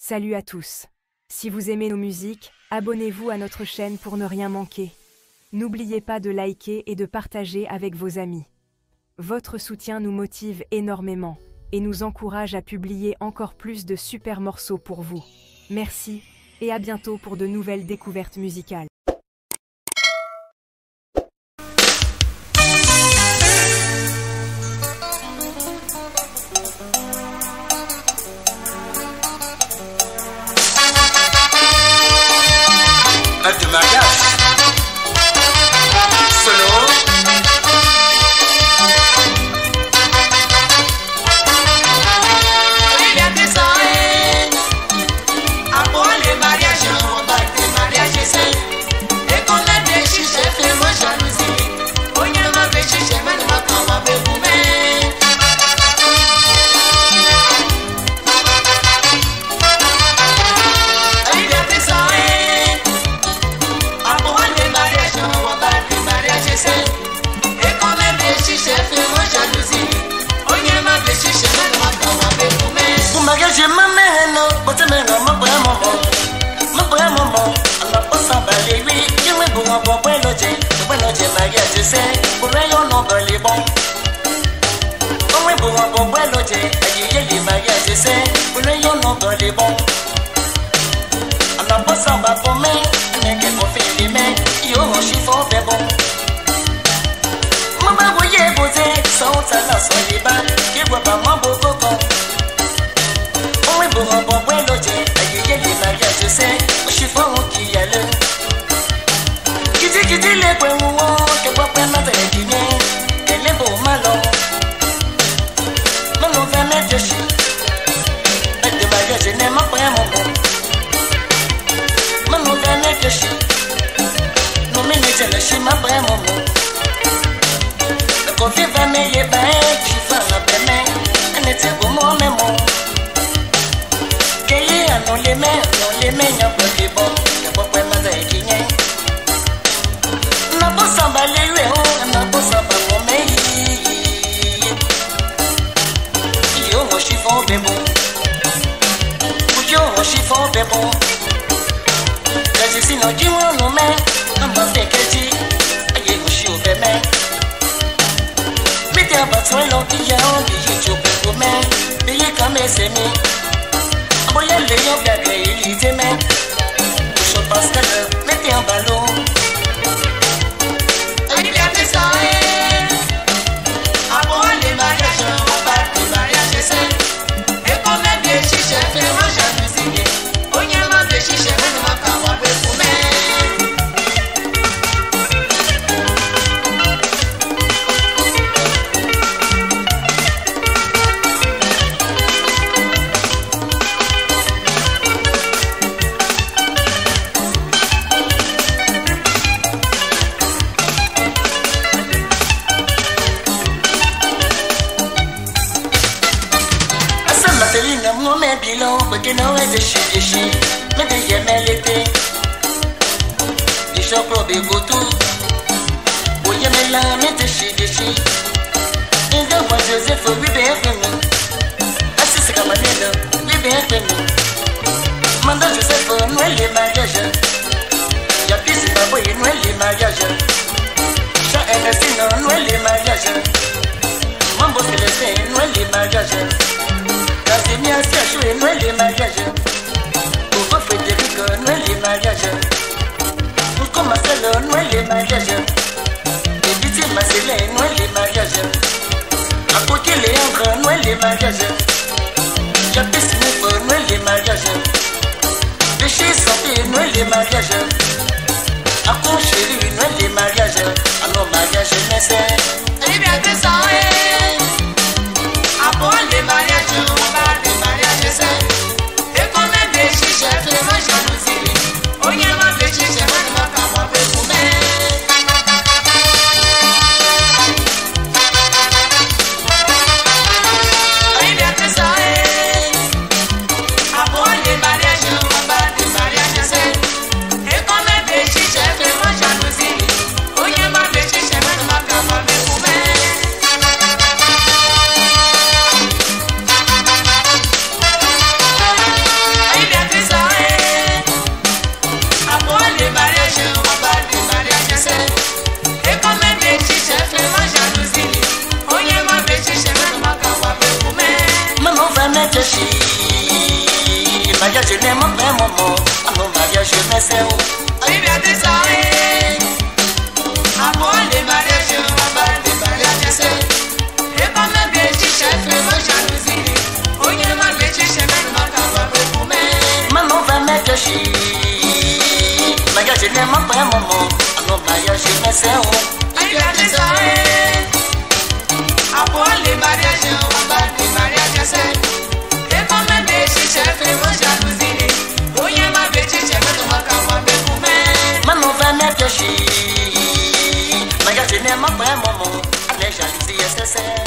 Salut à tous. Si vous aimez nos musiques, abonnez-vous à notre chaîne pour ne rien manquer. N'oubliez pas de liker et de partager avec vos amis. Votre soutien nous motive énormément et nous encourage à publier encore plus de super morceaux pour vous. Merci et à bientôt pour de nouvelles découvertes musicales. Fête de mariage solo. Il y a des années, après le mariage, on va des mariages sains. Et qu'on a des chiches, fais-moi jalousie. On y a ma belle chiche, mais ne m'a pas ma belle poumée. Il y a des années, après le mariage, on va des mariages sains. Et qu'on a des chiches, fais-moi jalousie. On y a ma belle chiche, mais ne m'a pas ma belle poumée. Pour mariage, ma mère, but me no ma boy momo. Allah osa bale wi, you we go on boy loje. When loje mariage say, pour yo no bale bon. When we go on boy loje, ayi ye mariage say, pour yo no bale bon. Allah osa ba for me, neke ko feel me, yo she for be bon. Mama wo ye boze, so ta la so ye ba, ki wo ba mo bo ko. On est bon, bon, bon, l'autre, aïe, aïe, mariage, je sais, je suis fort qui a le. Qui dit les points où que moi, pas ma tête, qui vient, elle est beau, malon. Maman, va mettre de chi. Avec de mariage, je n'aime pas mon bon. Maman, va mettre de chi. Non, mais n'est-ce le chi, ma brème, mon bon. Le coffee va m'aider, qui va la belle, elle était beau, mon mémoire. Non les mains, y'a pas de bon, y'a pas de mal à équigner. N'a pas s'emballer, n'a pas s'emballer pour me. Yo, mon chiffon, bébon. Yo, mon chiffon, bébon. Là, je suis non, dis-moi, non, mais, on va faire que tu aïe, mon chiot, bébé. Mettez un bâton, l'anti, y'a un billet, tu peux pour me. Payez comme c'est mis. Oye le yo gaga elite me Boucho Pascal mettez un ballon. Il y a des années, après le mariage, on va des mariages sains. Et qu'on a des chiches, fais-moi jalousie. On y a ma belle chiche, mais ne m'a pas ma belle poumée. Moi mes bilans, parce que non est de chez mais de yémen l'été. Des chocolats de goûtou, au yémen là, mais de chez. Et de moi Joseph, oui bien fini. Assis c'est comme un aide, oui bien fini. Mandat Joseph, Noël les mariages. Y'a plus c'est pas beau, Noël les mariages. Chat et Noël les mariages. Mambo c'est le fait, Noël les mariages. Casimir a joué Noël les mariages. Pour Frédéric, Noël les mariages. Pour commencer Noël les mariages. Et Biti Marcelin, Noël les mariages. À côté Léandre, Noël les mariages. Japé Smith, Noël les mariages. Péché Santé, Noël les mariages. À Conchéri, Noël les mariages. À nos mariages, mais Il y a des années, après le mariage, on va des mariages sains. Et qu'on a des chiches, fais-moi jalousie. On y a ma belle chiche, mais ne m'a pas ma belle poumée. Il y a des années, après le mariage, on va des mariages sains. Et qu'on a des chiches, fais-moi jalousie. On y a ma belle chiche, mais ne m'a pas ma belle poumée. Mariage n'est mon vrai moment. Mon mariage n'est pas où. Oui, bien désolé. Après les mariages, on va les mariages, c'est. Et pas même bien, si chef, moi jalousie. On y a ma bête, chef, même ma cave, pour moi. Maman va mettre chi. Mariage n'est mon vrai moment. Mon mariage n'est pas où. Oui, bien désolé. Après les mariages, on va les mariages, c'est. Et pas même bien, si chef, moi jalousie. On y a ma bête, chef, même ma cave, pour moi. Maman va mettre chi. Mariage n'est mon vrai moment. Allez, jalousie, c'est.